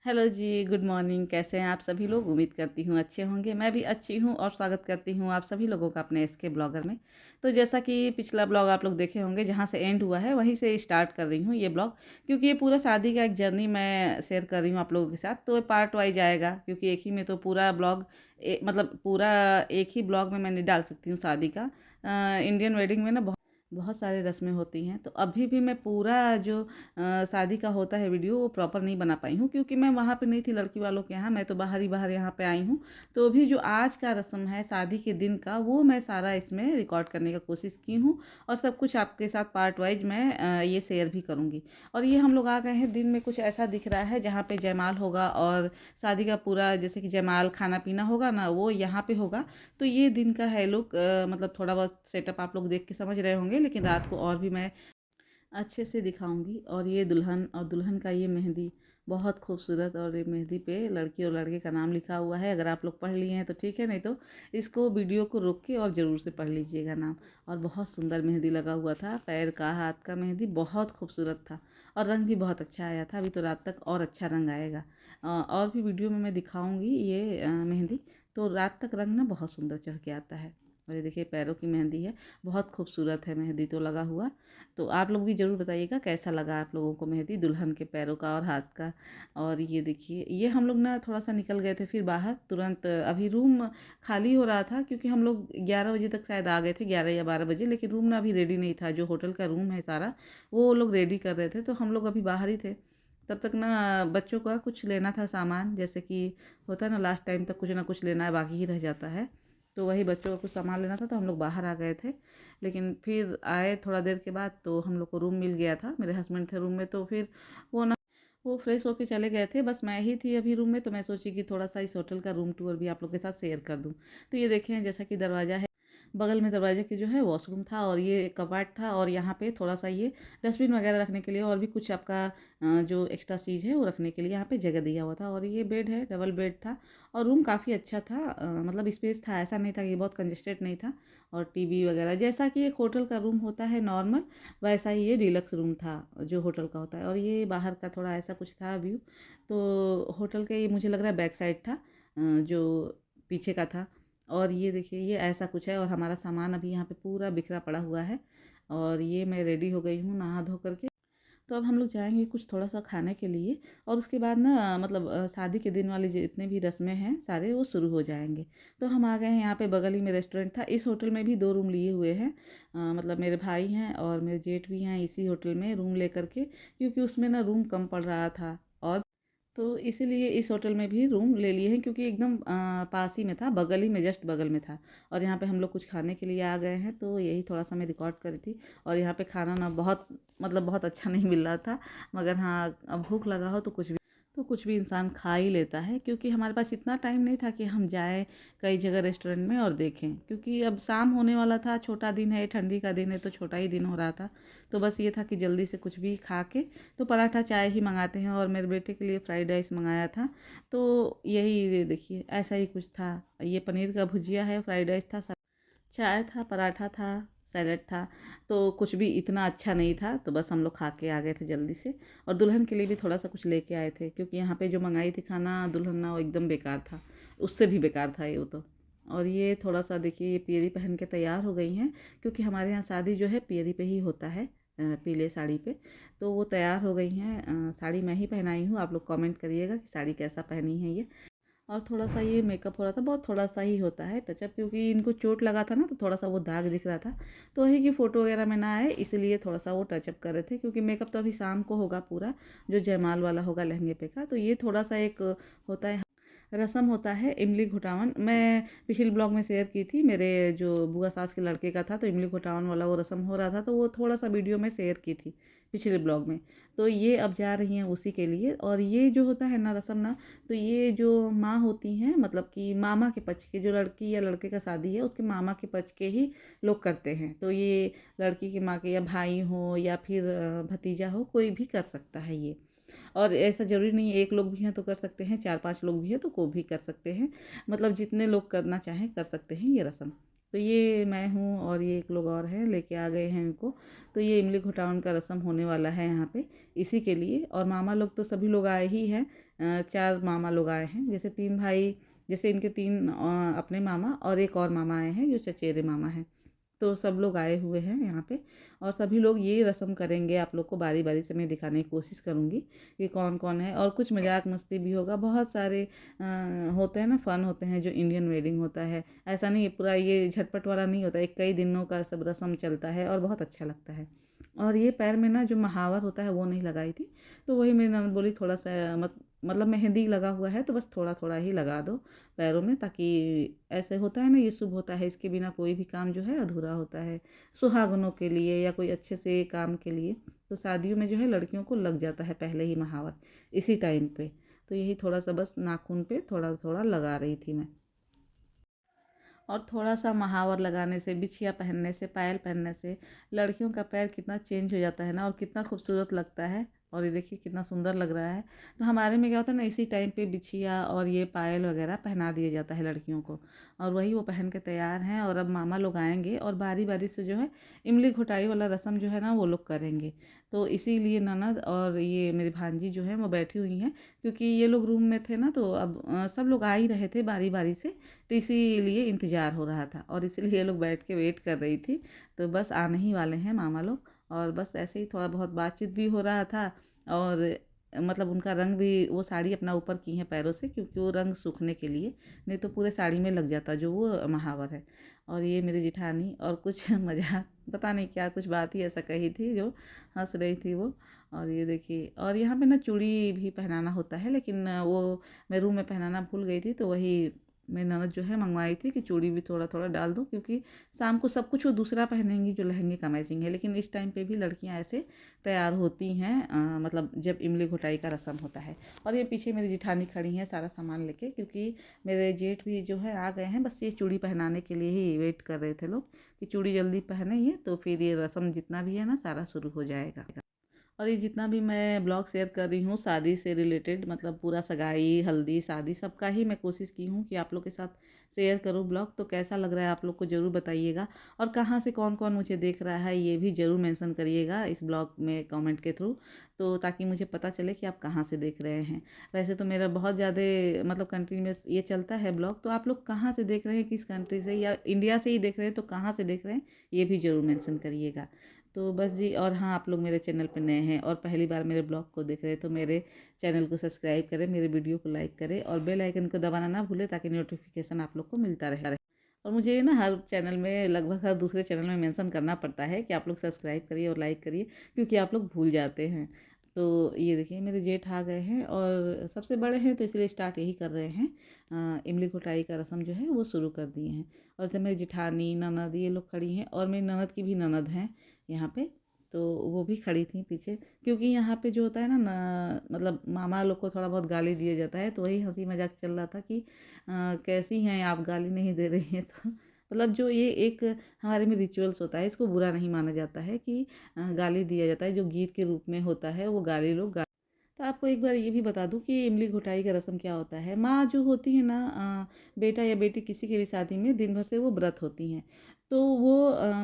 Hello जी, good morning. कैसे हैं आप सभी लोग? उम्मीद करती हूँ अच्छे होंगे। मैं भी अच्छी हूँ और स्वागत करती हूँ आप सभी लोगों का अपने एसके ब्लॉगर में। तो जैसा कि पिछला ब्लॉग आप लोग देखे होंगे, जहाँ से एंड हुआ है वहीं से स्टार्ट कर रही हूँ ये ब्लॉग, क्योंकि ये पूरा शादी का एक जर्नी मैं शेयर कर रही हूँ आप लोगों के साथ। तो पार्ट वाइज आएगा, क्योंकि एक ही में तो पूरा ब्लॉग मतलब पूरा एक ही ब्लॉग में मैं नहीं डाल सकती हूँ शादी का। इंडियन वेडिंग में ना बहुत बहुत सारे रस्में होती हैं, तो अभी भी मैं पूरा जो शादी का होता है वीडियो, वो प्रॉपर नहीं बना पाई हूँ, क्योंकि मैं वहाँ पे नहीं थी लड़की वालों के यहाँ। मैं तो बाहर ही बाहर यहाँ पे आई हूँ। तो अभी जो आज का रस्म है शादी के दिन का, वो मैं सारा इसमें रिकॉर्ड करने का कोशिश की हूँ, और सब कुछ आपके साथ पार्ट वाइज मैं ये शेयर भी करूँगी। और ये हम लोग आ गए हैं दिन में, कुछ ऐसा दिख रहा है जहाँ पे जयमाल होगा और शादी का पूरा जैसे कि जयमाल खाना पीना होगा ना, वो यहाँ पे होगा। तो ये दिन का है लुक, मतलब थोड़ा बहुत सेटअप आप लोग देख के समझ रहे होंगे, लेकिन रात को और भी मैं अच्छे से दिखाऊंगी। और ये दुल्हन और दुल्हन का ये मेहंदी बहुत खूबसूरत, और ये मेहंदी पे लड़की और लड़के का नाम लिखा हुआ है। अगर आप लोग पढ़ लिए हैं तो ठीक है, नहीं तो इसको वीडियो को रोक के और ज़रूर से पढ़ लीजिएगा नाम। और बहुत सुंदर मेहंदी लगा हुआ था, पैर का हाथ का मेहंदी बहुत खूबसूरत था, और रंग भी बहुत अच्छा आया था। अभी तो रात तक और अच्छा रंग आएगा। और भी वीडियो में मैं दिखाऊंगी ये मेहंदी। तो रात तक रंग ना बहुत सुंदर चढ़ के आता है। और ये देखिए पैरों की मेहंदी है, बहुत खूबसूरत है मेहंदी तो लगा हुआ। तो आप लोग भी ज़रूर बताइएगा कैसा लगा आप लोगों को मेहंदी दुल्हन के पैरों का और हाथ का। और ये देखिए, ये हम लोग ना थोड़ा सा निकल गए थे फिर बाहर तुरंत। अभी रूम खाली हो रहा था, क्योंकि हम लोग 11 बजे तक शायद आ गए थे, 11 या 12 बजे। लेकिन रूम ना अभी रेडी नहीं था, जो होटल का रूम है सारा, वो लोग रेडी कर रहे थे। तो हम लोग अभी बाहर ही थे। तब तक ना बच्चों का कुछ लेना था सामान, जैसे कि होता है ना लास्ट टाइम तक कुछ ना कुछ लेना है बाकी ही रह जाता है। तो वही बच्चों का कुछ सामान लेना था, तो हम लोग बाहर आ गए थे। लेकिन फिर आए थोड़ा देर के बाद, तो हम लोग को रूम मिल गया था। मेरे हस्बैंड थे रूम में, तो फिर वो ना वो फ्रेश होके चले गए थे। बस मैं ही थी अभी रूम में, तो मैं सोची कि थोड़ा सा इस होटल का रूम टूर भी आप लोग के साथ शेयर कर दूँ। तो ये देखें, जैसा कि दरवाज़ा है, बगल में दरवाजे के जो है वॉशरूम था, और ये कपाट था, और यहाँ पे थोड़ा सा ये डस्टबिन वगैरह रखने के लिए, और भी कुछ आपका जो एक्स्ट्रा चीज़ है वो रखने के लिए यहाँ पे जगह दिया हुआ था। और ये बेड है, डबल बेड था। और रूम काफ़ी अच्छा था, मतलब स्पेस था, ऐसा नहीं था कि बहुत कंजेस्टेड नहीं था। और टीवी वगैरह जैसा कि एक होटल का रूम होता है नॉर्मल, वैसा ही ये डीलक्स रूम था जो होटल का होता है। और ये बाहर का थोड़ा ऐसा कुछ था व्यू। तो होटल के ये मुझे लग रहा है बैक साइड था, जो पीछे का था। और ये देखिए, ये ऐसा कुछ है, और हमारा सामान अभी यहाँ पे पूरा बिखरा पड़ा हुआ है। और ये मैं रेडी हो गई हूँ नहा धो करके। तो अब हम लोग जाएंगे कुछ थोड़ा सा खाने के लिए, और उसके बाद ना मतलब शादी के दिन वाले जितने भी रस्में हैं सारे वो शुरू हो जाएंगे। तो हम आ गए हैं यहाँ पे, बगल ही में रेस्टोरेंट था। इस होटल में भी 2 रूम लिए हुए हैं। मतलब मेरे भाई हैं और मेरे जेठ भी हैं इसी होटल में रूम ले करके, क्योंकि उसमें ना रूम कम पड़ रहा था। और तो इसीलिए इस होटल में भी रूम ले लिए हैं, क्योंकि एकदम पास ही में था, बगल ही में, जस्ट बगल में था। और यहाँ पे हम लोग कुछ खाने के लिए आ गए हैं, तो यही थोड़ा सा मैं रिकॉर्ड करी थी। और यहाँ पे खाना ना बहुत मतलब बहुत अच्छा नहीं मिल रहा था, मगर हाँ, अब भूख लगा हो तो कुछ भी इंसान खा ही लेता है, क्योंकि हमारे पास इतना टाइम नहीं था कि हम जाएं कई जगह रेस्टोरेंट में और देखें, क्योंकि अब शाम होने वाला था, छोटा दिन है, ठंडी का दिन है, तो छोटा ही दिन हो रहा था। तो बस ये था कि जल्दी से कुछ भी खा के, तो पराठा चाय ही मंगाते हैं। और मेरे बेटे के लिए फ्राइड राइस मंगाया था। तो यही ये देखिए, ऐसा ही कुछ था। ये पनीर का भुजिया है, फ्राइड राइस था, चाय था, पराठा था, सैलेड था। तो कुछ भी इतना अच्छा नहीं था, तो बस हम लोग खा के आ गए थे जल्दी से। और दुल्हन के लिए भी थोड़ा सा कुछ लेके आए थे, क्योंकि यहाँ पे जो मंगाई थी खाना दुल्हन ना, वो एकदम बेकार था, उससे भी बेकार था ये वो तो। और ये थोड़ा सा देखिए, ये पियरी पहन के तैयार हो गई हैं, क्योंकि हमारे यहाँ शादी जो है पियरी पे ही होता है, पीले साड़ी पे। तो वो तैयार हो गई हैं। साड़ी मैं ही पहनाई हूँ, आप लोग कमेंट करिएगा कि साड़ी कैसा पहनी है ये। और थोड़ा-सा ये मेकअप हो रहा था, बहुत थोड़ा-सा ही होता है टचअप, क्योंकि इनको चोट लगा था ना, तो थोड़ा-सा वो दाग दिख रहा था। तो वही कि फ़ोटो वगैरह में ना आए, इसलिए थोड़ा-सा वो टचअप कर रहे थे, क्योंकि मेकअप तो अभी शाम को होगा पूरा, जो जयमाल वाला होगा लहंगे पे का। तो ये थोड़ा-सा एक होता है, रस्म होता है इमली घुटावन। मैं पिछले ब्लॉग में शेयर की थी, मेरे जो बुआ सास के लड़के का था, तो इमली घुटावन वाला वो रस्म हो रहा था, तो वो थोड़ा-सा वीडियो में शेयर की थी पिछले ब्लॉग में। तो ये अब जा रही हैं उसी के लिए। और ये जो होता है ना रस्म ना, तो ये जो माँ होती हैं, मतलब कि मामा के पक्ष के, जो लड़की या लड़के का शादी है उसके मामा के पक्ष के ही लोग करते हैं। तो ये लड़की की माँ के या भाई हो या फिर भतीजा हो, कोई भी कर सकता है ये। और ऐसा ज़रूरी नहीं है एक लोग भी हैं तो कर सकते हैं, 4-5 लोग भी हैं तो को भी कर सकते हैं। मतलब जितने लोग करना चाहें कर सकते हैं ये रस्म। तो ये मैं हूँ और ये एक लोग और हैं, लेके आ गए हैं इनको। तो ये इमली घुटावन का रस्म होने वाला है यहाँ पे इसी के लिए। और मामा लोग तो सभी लोग आए ही हैं, 4 मामा लोग आए हैं। जैसे 3 भाई, जैसे इनके 3 अपने मामा और एक और मामा आए हैं जो चचेरे मामा हैं। तो सब लोग आए हुए हैं यहाँ पे और सभी लोग ये रस्म करेंगे। आप लोग को बारी बारी से मैं दिखाने की कोशिश करूँगी कि कौन कौन है, और कुछ मजाक मस्ती भी होगा। बहुत सारे होते हैं ना, फ़न होते हैं जो इंडियन वेडिंग होता है। ऐसा नहीं है पूरा ये झटपट वाला नहीं होता, एक कई दिनों का सब रस्म चलता है और बहुत अच्छा लगता है। और ये पैर में ना जो महावर होता है वो नहीं लगाई थी, तो वही मेरी ननद बोली थोड़ा सा मतलब मेहंदी लगा हुआ है तो बस थोड़ा थोड़ा ही लगा दो पैरों में, ताकि ऐसे होता है ना, ये शुभ होता है, इसके बिना कोई भी काम जो है अधूरा होता है। सुहागनों के लिए या कोई अच्छे से काम के लिए, तो शादियों में जो है लड़कियों को लग जाता है पहले ही महावर इसी टाइम पे। तो यही थोड़ा सा बस नाखून पे थोड़ा थोड़ा लगा रही थी मैं। और थोड़ा सा महावर लगाने से, बिछिया पहनने से, पायल पहनने से लड़कियों का पैर कितना चेंज हो जाता है ना, और कितना खूबसूरत लगता है। और ये देखिए कितना सुंदर लग रहा है। तो हमारे में क्या होता है ना, इसी टाइम पे बिछिया और ये पायल वगैरह पहना दिया जाता है लड़कियों को, और वही वो पहन के तैयार हैं। और अब मामा लोग आएंगे और बारी बारी से जो है इमली घोटाई वाला रस्म जो है ना वो लोग करेंगे। तो इसीलिए ननद और ये मेरी भांजी जो है वो बैठी हुई हैं, क्योंकि ये लोग रूम में थे ना, तो अब सब लोग आ ही रहे थे बारी बारी से, तो इसीलिए इंतज़ार हो रहा था और इसीलिए ये लोग बैठ के वेट कर रही थी। तो बस आने ही वाले हैं मामा लोग, और बस ऐसे ही थोड़ा बहुत बातचीत भी हो रहा था। और मतलब उनका रंग भी, वो साड़ी अपना ऊपर की हैं पैरों से, क्योंकि वो रंग सूखने के लिए, नहीं तो पूरे साड़ी में लग जाता जो वो महावर है। और ये मेरी जिठानी, और कुछ मजाक पता नहीं क्या, कुछ बात ही ऐसा कही थी जो हंस रही थी वो। और ये देखिए, और यहाँ पे ना चूड़ी भी पहनाना होता है, लेकिन वो मैं रूम में पहनाना भूल गई थी, तो वही मेरी ननद जो है मंगवाई थी कि चूड़ी भी थोड़ा थोड़ा डाल दो, क्योंकि शाम को सब कुछ वो दूसरा पहनेंगी जो लहंगे का मैचिंग है। लेकिन इस टाइम पे भी लड़कियां ऐसे तैयार होती हैं, मतलब जब इमली घोटाई का रस्म होता है। और ये पीछे मेरी जिठानी खड़ी हैं सारा सामान लेके, क्योंकि मेरे जेठ भी जो है आ गए हैं, बस ये चूड़ी पहनाने के लिए ही वेट कर रहे थे लोग कि चूड़ी जल्दी पहनेंगे तो फिर ये रस्म जितना भी है ना सारा शुरू हो जाएगा। और ये जितना भी मैं ब्लॉग शेयर कर रही हूँ शादी से रिलेटेड, मतलब पूरा सगाई, हल्दी, शादी, सबका ही मैं कोशिश की हूँ कि आप लोग के साथ शेयर करूँ ब्लॉग। तो कैसा लग रहा है आप लोग को ज़रूर बताइएगा, और कहाँ से कौन कौन मुझे देख रहा है ये भी ज़रूर मेंशन करिएगा इस ब्लॉग में कमेंट के थ्रू, तो ताकि मुझे पता चले कि आप कहाँ से देख रहे हैं। वैसे तो मेरा बहुत ज़्यादा मतलब कंट्री में ये चलता है ब्लॉग, तो आप लोग कहाँ से देख रहे हैं, किस कंट्री से, या इंडिया से ही देख रहे हैं तो कहाँ से देख रहे हैं ये भी ज़रूर मेंशन करिएगा। तो बस जी, और हाँ, आप लोग मेरे चैनल पे नए हैं और पहली बार मेरे ब्लॉग को देख रहे हैं तो मेरे चैनल को सब्सक्राइब करें, मेरे वीडियो को लाइक करें और बेल आइकन को दबाना ना भूलें, ताकि नोटिफिकेशन आप लोग को मिलता रहे। और मुझे ना हर चैनल में, लगभग हर दूसरे चैनल में मेंशन करना पड़ता है कि आप लोग सब्सक्राइब करिए और लाइक करिए, क्योंकि आप लोग भूल जाते हैं। तो ये देखिए मेरे जेठ आ गए हैं और सबसे बड़े हैं, तो इसलिए स्टार्ट यही कर रहे हैं। इमली घोटाई का रस्म जो है वो शुरू कर दिए हैं। और जब मेरी जिठानी, ननद, ये लोग खड़ी हैं, और मेरी ननद की भी ननद हैं यहाँ पे, तो वो भी खड़ी थी पीछे, क्योंकि यहाँ पे जो होता है ना, मतलब मामा लोग को थोड़ा बहुत गाली दिया जाता है, तो वही हंसी मजाक चल रहा था कि कैसी हैं आप, गाली नहीं दे रही हैं। तो मतलब जो ये एक हमारे में रिचुअल्स होता है, इसको बुरा नहीं माना जाता है कि गाली दिया जाता है, जो गीत के रूप में होता है वो गाली लोग गा। तो आपको एक बार ये भी बता दूं कि इमली घोटाई का रस्म क्या होता है। माँ जो होती है ना, बेटा या बेटी किसी की भी शादी में दिन भर से वो व्रत होती हैं, तो वो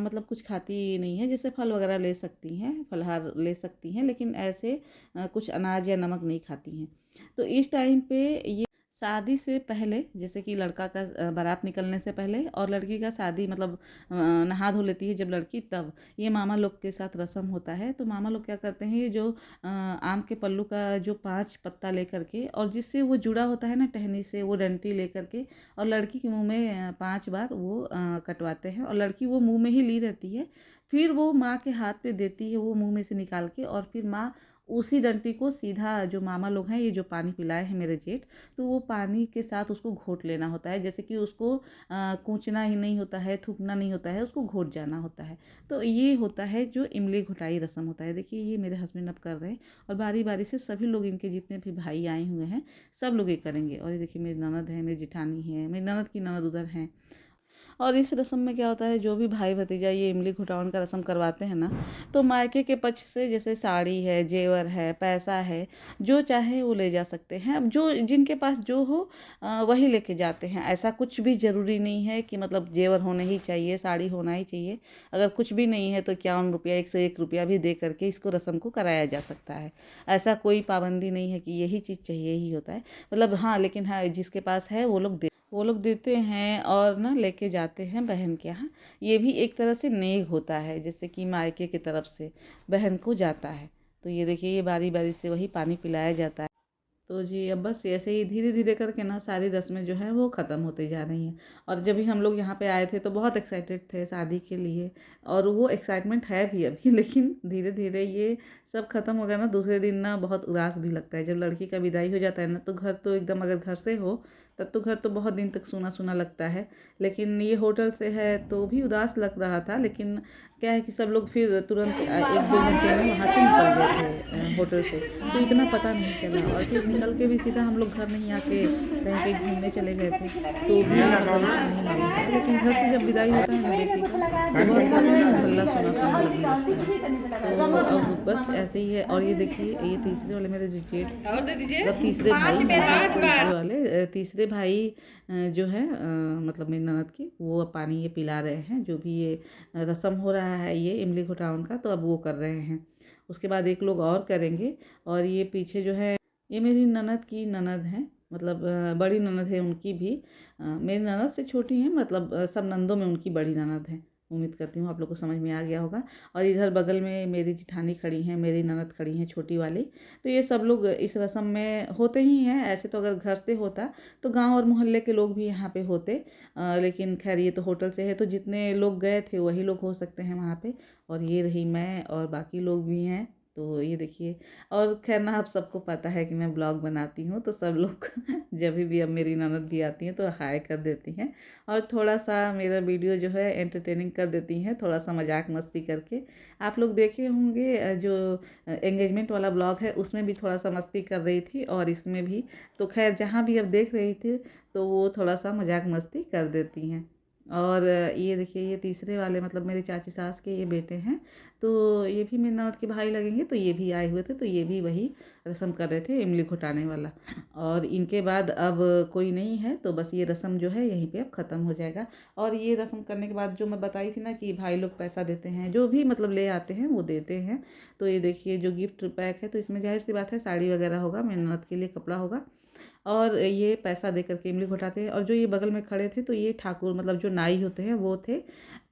मतलब कुछ खाती नहीं है। जैसे फल वगैरह ले सकती हैं, फलहार ले सकती हैं, लेकिन ऐसे कुछ अनाज या नमक नहीं खाती हैं। तो इस टाइम पे ये शादी से पहले, जैसे कि लड़का का बारात निकलने से पहले, और लड़की का शादी मतलब नहा धो लेती है जब लड़की, तब ये मामा लोग के साथ रस्म होता है। तो मामा लोग क्या करते हैं, ये जो आम के पल्लू का जो 5 पत्ता लेकर के, और जिससे वो जुड़ा होता है ना टहनी से, वो डंटी लेकर के, और लड़की के मुंह में 5 बार वो कटवाते हैं, और लड़की वो मुंह में ही ली रहती है। फिर वो माँ के हाथ पे देती है वो मुंह में से निकाल के, और फिर माँ उसी डंटी को सीधा, जो मामा लोग हैं, ये जो पानी पिलाए हैं मेरे जेठ, तो वो पानी के साथ उसको घोट लेना होता है। जैसे कि उसको कूचना ही नहीं होता है, थूकना नहीं होता है, उसको घोट जाना होता है। तो ये होता है जो इमली घोटाई रस्म होता है। देखिए ये मेरे हस्बैंड अब कर रहे हैं, और बारी बारी से सभी लोग, इनके जितने भी भाई आए हुए हैं सब लोग ये करेंगे। और ये देखिए मेरी ननद है, मेरी जिठानी है, मेरी ननद की ननद उधर हैं। और इस रस्म में क्या होता है, जो भी भाई भतीजा ये इमली घुटावन का रस्म करवाते हैं ना, तो मायके के पक्ष से जैसे साड़ी है, जेवर है, पैसा है, जो चाहे वो ले जा सकते हैं। अब जो जिनके पास जो हो वही लेके जाते हैं। ऐसा कुछ भी ज़रूरी नहीं है कि मतलब जेवर होने ही चाहिए, साड़ी होना ही चाहिए। अगर कुछ भी नहीं है तो 51 रुपया, 101 रुपया भी दे करके इसको रस्म को कराया जा सकता है। ऐसा कोई पाबंदी नहीं है कि यही चीज़ चाहिए ही होता है। मतलब हाँ, लेकिन हाँ, जिसके पास है वो लोग देते हैं और ना लेके जाते हैं बहन के यहाँ। ये भी एक तरह से नेग होता है, जैसे कि मायके की तरफ से बहन को जाता है। तो ये देखिए, ये बारी बारी से वही पानी पिलाया जाता है। तो जी, अब बस ऐसे ही धीरे धीरे करके ना सारी रस्में जो हैं वो ख़त्म होती जा रही हैं। और जब भी हम लोग यहाँ पे आए थे तो बहुत एक्साइटेड थे शादी के लिए, और वो एक्साइटमेंट है भी अभी लेकिन धीरे धीरे ये सब ख़त्म हो गया ना, दूसरे दिन ना बहुत उदास भी लगता है। जब लड़की का विदाई हो जाता है ना, तो घर तो एकदम, अगर घर से हो तब तो घर तो बहुत दिन तक सूना सूना लगता है। लेकिन ये होटल से है तो भी उदास लग रहा था। लेकिन क्या है कि सब लोग फिर तुरंत 1-2 घंटे में वहाँ से निकल गए थे होटल से, तो इतना पता नहीं चला। और फिर निकल के भी सीधा हम लोग घर नहीं आके कहीं कहीं घूमने चले गए थे, तो भी मतलब इतना नहीं मालूम था। लेकिन घर से जब विदाई होता है ना बेटी का, तो बहुत कहते हैं ना, हल्ला सुना सुना लगने लगता है। तो अब बस ऐसे ही है। और ये देखिए, ये तीसरे वाले मेरे जो जेठ, मतलब तीसरे भाई, तीसरे वाले तीसरे भाई जो है मतलब मेरी ननद की, वो अब पानी ये पिला रहे हैं। जो भी ये रस्म हो रहा है ये इमली घोटावन का, तो अब वो कर रहे हैं। उसके बाद एक लोग और करेंगे। और ये पीछे जो है, ये मेरी ननद की ननद हैं, मतलब बड़ी ननद है उनकी भी। मेरी ननद से छोटी हैं, मतलब सब नंदों में उनकी बड़ी ननद है। उम्मीद करती हूँ आप लोग को समझ में आ गया होगा। और इधर बगल में मेरी जिठानी खड़ी हैं, मेरी ननद खड़ी हैं छोटी वाली। तो ये सब लोग इस रस्म में होते ही हैं। ऐसे तो अगर घर से होता तो गांव और मोहल्ले के लोग भी यहाँ पे होते। लेकिन खैर, ये तो होटल से है, तो जितने लोग गए थे वही लोग हो सकते हैं वहाँ पे। और ये रही मैं, और बाकी लोग भी हैं। तो ये देखिए। और खैर ना, आप सबको पता है कि मैं ब्लॉग बनाती हूँ, तो सब लोग जब भी अब मेरी ननद भी आती हैं तो हाय कर देती हैं, और थोड़ा सा मेरा वीडियो जो है एंटरटेनिंग कर देती हैं, थोड़ा सा मजाक मस्ती करके। आप लोग देखे होंगे जो एंगेजमेंट वाला ब्लॉग है उसमें भी थोड़ा सा मस्ती कर रही थी, और इसमें भी। तो खैर, जहाँ भी अब देख रही थी तो वो थोड़ा सा मजाक मस्ती कर देती हैं। और ये देखिए, ये तीसरे वाले मतलब मेरे चाची सास के ये बेटे हैं। तो ये भी मेरी ननद के भाई लगेंगे, तो ये भी आए हुए थे, तो ये भी वही रस्म कर रहे थे, इमली घुटाने वाला। और इनके बाद अब कोई नहीं है, तो बस ये रस्म जो है यहीं पे अब ख़त्म हो जाएगा। और ये रस्म करने के बाद जो मैं बताई थी ना कि भाई लोग पैसा देते हैं, जो भी मतलब ले आते हैं वो देते हैं। तो ये देखिए, जो गिफ्ट पैक है, तो इसमें जाहिर सी बात है साड़ी वगैरह होगा, मेरी ननद के लिए कपड़ा होगा। और ये पैसा दे करके इमली घुटाते हैं। और जो ये बगल में खड़े थे, तो ये ठाकुर, मतलब जो नाई होते हैं वो थे,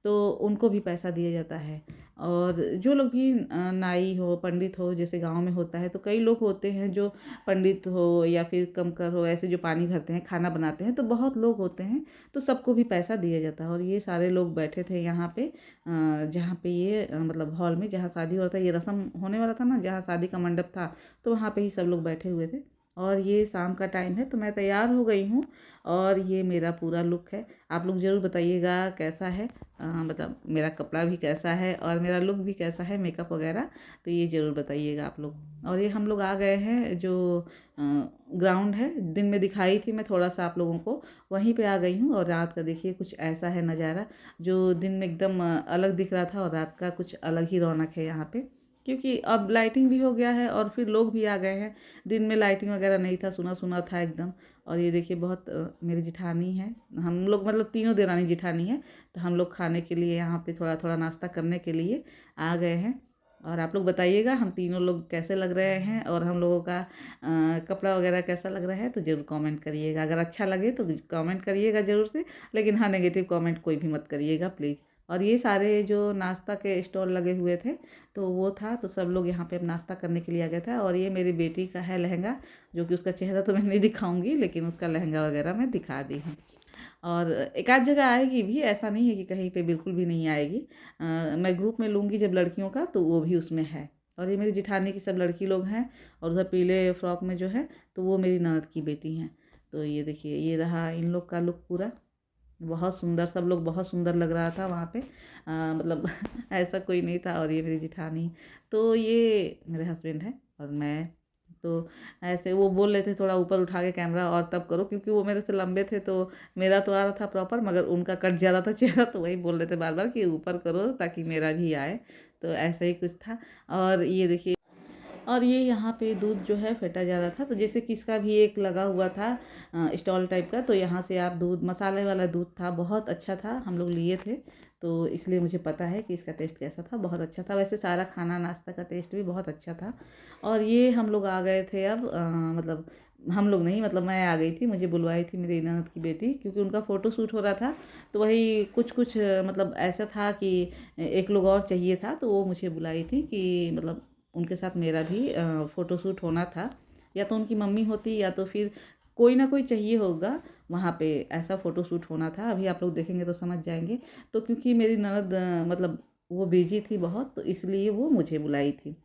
तो उनको भी पैसा दिया जाता है। और जो लोग भी नाई हो, पंडित हो, जैसे गांव में होता है, तो कई लोग होते हैं जो पंडित हो या फिर कमकर हो, ऐसे जो पानी भरते हैं, खाना बनाते हैं, तो बहुत लोग होते हैं। तो सबको भी पैसा दिया जाता है। और ये सारे लोग बैठे थे यहाँ पे, जहाँ पे ये मतलब हॉल में जहाँ शादी हो रहा था, ये रस्म होने वाला था ना, जहाँ शादी का मंडप था, तो वहाँ पे ही सब लोग बैठे हुए थे। और ये शाम का टाइम है, तो मैं तैयार हो गई हूँ। और ये मेरा पूरा लुक है। आप लोग ज़रूर बताइएगा कैसा है, मतलब मेरा कपड़ा भी कैसा है और मेरा लुक भी कैसा है, मेकअप वगैरह। तो ये ज़रूर बताइएगा आप लोग। और ये हम लोग आ गए हैं, जो ग्राउंड है, दिन में दिखाई थी मैं थोड़ा सा आप लोगों को, वहीं पे आ गई हूँ। और रात का देखिए कुछ ऐसा है नज़ारा, जो दिन में एकदम अलग दिख रहा था, और रात का कुछ अलग ही रौनक है यहाँ पे। क्योंकि अब लाइटिंग भी हो गया है और फिर लोग भी आ गए हैं। दिन में लाइटिंग वगैरह नहीं था, सुना सुना था एकदम। और ये देखिए, बहुत मेरी जिठानी है, हम लोग मतलब तीनों देरानी जिठानी है, तो हम लोग खाने के लिए यहाँ पे थोड़ा थोड़ा नाश्ता करने के लिए आ गए हैं। और आप लोग बताइएगा हम तीनों लोग कैसे लग रहे हैं, और हम लोगों का कपड़ा वगैरह कैसा लग रहा है, तो ज़रूर कमेंट करिएगा। अगर अच्छा लगे तो कमेंट करिएगा ज़रूर से, लेकिन हाँ, नेगेटिव कमेंट कोई भी मत करिएगा प्लीज़। और ये सारे जो नाश्ता के स्टॉल लगे हुए थे, तो वो था, तो सब लोग यहाँ पे अब नाश्ता करने के लिए आ गया था। और ये मेरी बेटी का है लहंगा, जो कि उसका चेहरा तो मैं नहीं दिखाऊंगी, लेकिन उसका लहंगा वगैरह मैं दिखा दी हूँ। और एक आध जगह आएगी भी, ऐसा नहीं है कि कहीं पे बिल्कुल भी नहीं आएगी। मैं ग्रुप में लूँगी जब लड़कियों का, तो वो भी उसमें है। और ये मेरी जिठानी की सब लड़की लोग हैं। और उधर पीले फ्रॉक में जो है, तो वो मेरी ननद की बेटी हैं। तो ये देखिए, ये रहा इन लोग का लुक पूरा। बहुत सुंदर, सब लोग बहुत सुंदर लग रहा था वहाँ पे, मतलब ऐसा कोई नहीं था। और ये मेरी जिठानी, तो ये मेरे हस्बैंड हैं, और मैं तो ऐसे वो बोल रहे थे थोड़ा ऊपर उठा के कैमरा और तब करो, क्योंकि वो मेरे से लंबे थे तो मेरा तो आ रहा था प्रॉपर, मगर उनका कट जा रहा था चेहरा, तो वही बोल रहे थे बार बार कि ऊपर करो ताकि मेरा भी आए। तो ऐसा ही कुछ था। और ये देखिए, और ये यहाँ पे दूध जो है फेंटा जा रहा था, तो जैसे किसका भी एक लगा हुआ था स्टॉल टाइप का, तो यहाँ से आप दूध, मसाले वाला दूध था, बहुत अच्छा था, हम लोग लिए थे, तो इसलिए मुझे पता है कि इसका टेस्ट कैसा था, बहुत अच्छा था। वैसे सारा खाना नाश्ता का टेस्ट भी बहुत अच्छा था। और ये हम लोग आ गए थे अब, मतलब हम लोग नहीं, मतलब मैं आ गई थी, मुझे बुलवाई थी मेरी ननद की बेटी, क्योंकि उनका फ़ोटो शूट हो रहा था। तो वही कुछ कुछ मतलब ऐसा था कि एक लोग और चाहिए था, तो वो मुझे बुलाई थी कि मतलब उनके साथ मेरा भी फ़ोटोशूट होना था, या तो उनकी मम्मी होती या तो फिर कोई ना कोई चाहिए होगा वहाँ पे, ऐसा फ़ोटोशूट होना था। अभी आप लोग देखेंगे तो समझ जाएंगे। तो क्योंकि मेरी ननद मतलब वो बिजी थी बहुत, तो इसलिए वो मुझे बुलाई थी।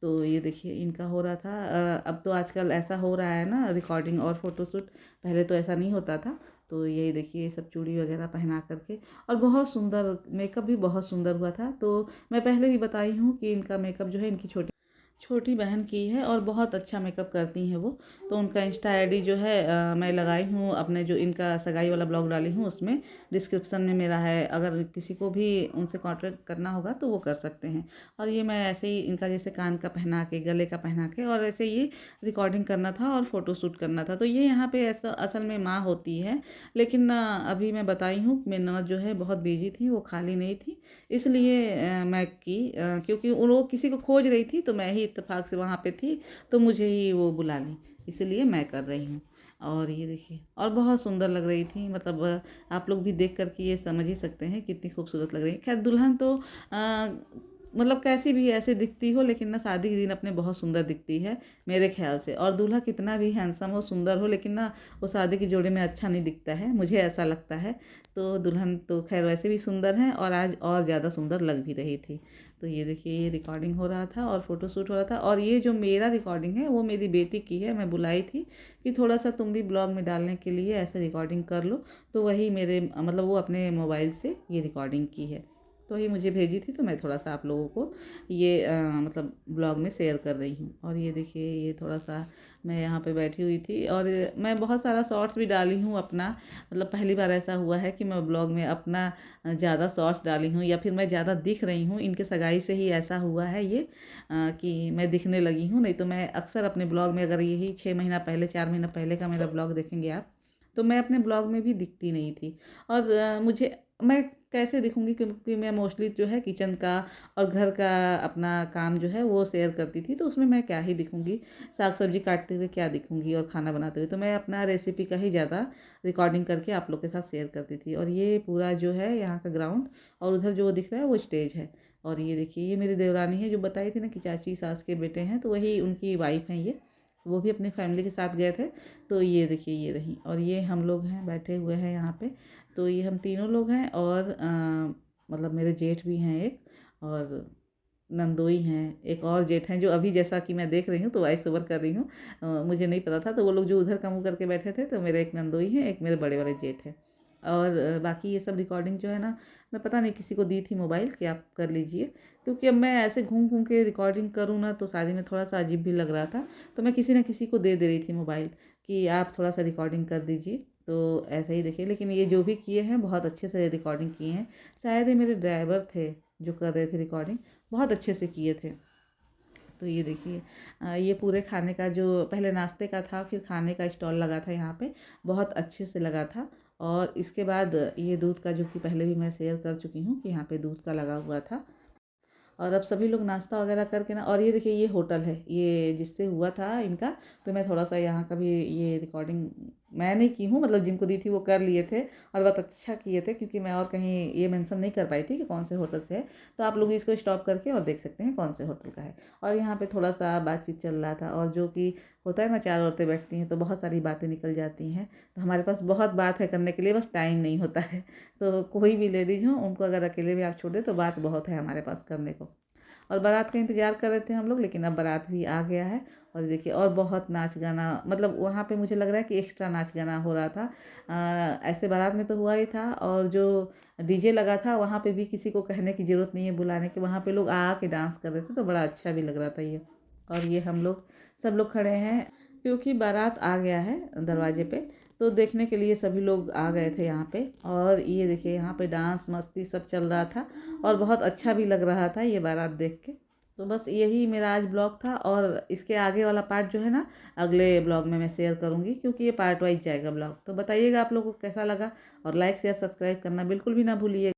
तो ये देखिए इनका हो रहा था। अब तो आजकल ऐसा हो रहा है ना, रिकॉर्डिंग और फ़ोटोशूट, पहले तो ऐसा नहीं होता था। तो यही देखिए सब चूड़ी वगैरह पहना करके, और बहुत सुंदर मेकअप भी बहुत सुंदर हुआ था। तो मैं पहले भी बताई हूँ कि इनका मेकअप जो है इनकी छोटी छोटी बहन की है, और बहुत अच्छा मेकअप करती हैं वो। तो उनका इंस्टा आईडी जो है मैं लगाई हूँ अपने, जो इनका सगाई वाला ब्लॉग डाली हूँ उसमें, डिस्क्रिप्शन में मेरा है, अगर किसी को भी उनसे कांटेक्ट करना होगा तो वो कर सकते हैं। और ये मैं ऐसे ही इनका जैसे कान का पहना के, गले का पहना के, और ऐसे ये रिकॉर्डिंग करना था और फ़ोटो शूट करना था। तो ये यहाँ पे ऐसा असल में माँ होती है, लेकिन अभी मैं बताई हूँ मेरी ननद जो है बहुत बिजी थी, वो खाली नहीं थी, इसलिए मैं की, क्योंकि वो किसी को खोज रही थी, तो मैं ही इत्तेफाक से वहाँ पे थी, तो मुझे ही वो बुला ली, इसलिए मैं कर रही हूँ। और ये देखिए, और बहुत सुंदर लग रही थी, मतलब आप लोग भी देख कर के ये समझ ही सकते हैं कितनी खूबसूरत लग रही है। खैर दुल्हन तो मतलब कैसी भी ऐसे दिखती हो, लेकिन ना शादी के दिन अपने बहुत सुंदर दिखती है मेरे ख्याल से। और दूल्हा कितना भी हैंडसम हो, सुंदर हो, लेकिन ना वो शादी के जोड़े में अच्छा नहीं दिखता है, मुझे ऐसा लगता है। तो दुल्हन तो खैर वैसे भी सुंदर है, और आज और ज़्यादा सुंदर लग भी रही थी। तो ये देखिए, ये रिकॉर्डिंग हो रहा था और फ़ोटो शूट हो रहा था। और ये जो मेरा रिकॉर्डिंग है वो मेरी बेटी की है, मैं बुलाई थी कि थोड़ा सा तुम भी ब्लॉग में डालने के लिए ऐसे रिकॉर्डिंग कर लो। तो वही मेरे मतलब वो अपने मोबाइल से ये रिकॉर्डिंग की है, तो ये मुझे भेजी थी, तो मैं थोड़ा सा आप लोगों को ये मतलब ब्लॉग में शेयर कर रही हूँ। और ये देखिए, ये थोड़ा सा मैं यहाँ पे बैठी हुई थी, और मैं बहुत सारा शॉर्ट्स भी डाली हूँ अपना, मतलब पहली बार ऐसा हुआ है कि मैं ब्लॉग में अपना ज़्यादा शॉर्ट्स डाली हूँ, या फिर मैं ज़्यादा दिख रही हूँ। इनके सगाई से ही ऐसा हुआ है ये, कि मैं दिखने लगी हूँ। नहीं तो मैं अक्सर अपने ब्लॉग में, अगर यही 6 महीना पहले, 4 महीना पहले का मेरा ब्लॉग देखेंगे आप, तो मैं अपने ब्लॉग में भी दिखती नहीं थी। और मुझे, मैं कैसे दिखूँगी, क्योंकि मैं मोस्टली जो है किचन का और घर का अपना काम जो है वो शेयर करती थी, तो उसमें मैं क्या ही दिखूँगी, साग सब्जी काटते हुए क्या दिखूँगी और खाना बनाते हुए। तो मैं अपना रेसिपी का ही ज़्यादा रिकॉर्डिंग करके आप लोग के साथ शेयर करती थी। और ये पूरा जो है यहाँ का ग्राउंड, और उधर जो दिख रहा है वो स्टेज है। और ये देखिए, ये मेरी देवरानी है, जो बताई थी ना कि चाची सास के बेटे हैं, तो वही उनकी वाइफ हैं ये, वो भी अपनी फैमिली के साथ गए थे। तो ये देखिए, ये रही, और ये हम लोग हैं बैठे हुए हैं यहाँ पे। तो ये हम तीनों लोग हैं, और मतलब मेरे जेठ भी हैं एक, और नंदोई हैं एक, और जेठ हैं जो अभी जैसा कि मैं देख रही हूँ तो वॉइस ओवर कर रही हूँ, मुझे नहीं पता था। तो वो लोग जो उधर का मुँह करके बैठे थे, तो मेरे एक नंदोई हैं, एक मेरे बड़े वाले जेठ है। और बाकी ये सब रिकॉर्डिंग जो है ना, मैं पता नहीं किसी को दी थी मोबाइल कि आप कर लीजिए, क्योंकि अब मैं ऐसे घूम घूम के रिकॉर्डिंग करूँ ना, तो शादी में थोड़ा सा अजीब भी लग रहा था। तो मैं किसी ना किसी को दे रही थी मोबाइल कि आप थोड़ा सा रिकॉर्डिंग कर दीजिए। तो ऐसे ही देखिए, लेकिन ये जो भी किए हैं बहुत अच्छे से रिकॉर्डिंग किए हैं। शायद ये मेरे ड्राइवर थे जो कर रहे थे रिकॉर्डिंग, बहुत अच्छे से किए थे। तो ये देखिए, ये पूरे खाने का, जो पहले नाश्ते का था, फिर खाने का स्टॉल लगा था यहाँ पे, बहुत अच्छे से लगा था। और इसके बाद ये दूध का, जो कि पहले भी मैं शेयर कर चुकी हूँ कि यहाँ पे दूध का लगा हुआ था। और अब सभी लोग नाश्ता वगैरह करके ना, और ये देखिए, ये होटल है ये जिससे हुआ था इनका। तो मैं थोड़ा सा यहाँ का भी ये रिकॉर्डिंग मैं नहीं की हूँ, मतलब जिनको दी थी वो कर लिए थे, और बहुत अच्छा किए थे, क्योंकि मैं और कहीं ये मेंशन नहीं कर पाई थी कि कौन से होटल से है। तो आप लोग इसको स्टॉप करके और देख सकते हैं कौन से होटल का है। और यहाँ पे थोड़ा सा बातचीत चल रहा था, और जो कि होता है ना, चार औरतें बैठती हैं तो बहुत सारी बातें निकल जाती हैं, तो हमारे पास बहुत बात है करने के लिए, बस टाइम नहीं होता है। तो कोई भी लेडीज़ हो, उनको अगर अकेले भी आप छोड़ दें तो बात बहुत है हमारे पास करने को। और बारात का इंतज़ार कर रहे थे हम लोग, लेकिन अब बारात भी आ गया है। और देखिए, और बहुत नाच गाना, मतलब वहाँ पे मुझे लग रहा है कि एक्स्ट्रा नाच गाना हो रहा था। ऐसे बारात में तो हुआ ही था, और जो डीजे लगा था वहाँ पे भी किसी को कहने की ज़रूरत नहीं है बुलाने की, वहाँ पे लोग आ के डांस कर रहे थे, तो बड़ा अच्छा भी लग रहा था ये। और ये हम लोग सब लोग खड़े हैं क्योंकि बारात आ गया है दरवाजे पे, तो देखने के लिए सभी लोग आ गए थे यहाँ पे। और ये देखिए यहाँ पे डांस मस्ती सब चल रहा था और बहुत अच्छा भी लग रहा था ये बारात देख के। तो बस यही मेरा आज ब्लॉग था, और इसके आगे वाला पार्ट जो है ना अगले ब्लॉग में मैं शेयर करूँगी, क्योंकि ये पार्ट वाइज जाएगा ब्लॉग। तो बताइएगा आप लोगों को कैसा लगा, और लाइक शेयर सब्सक्राइब करना बिल्कुल भी ना भूलिए।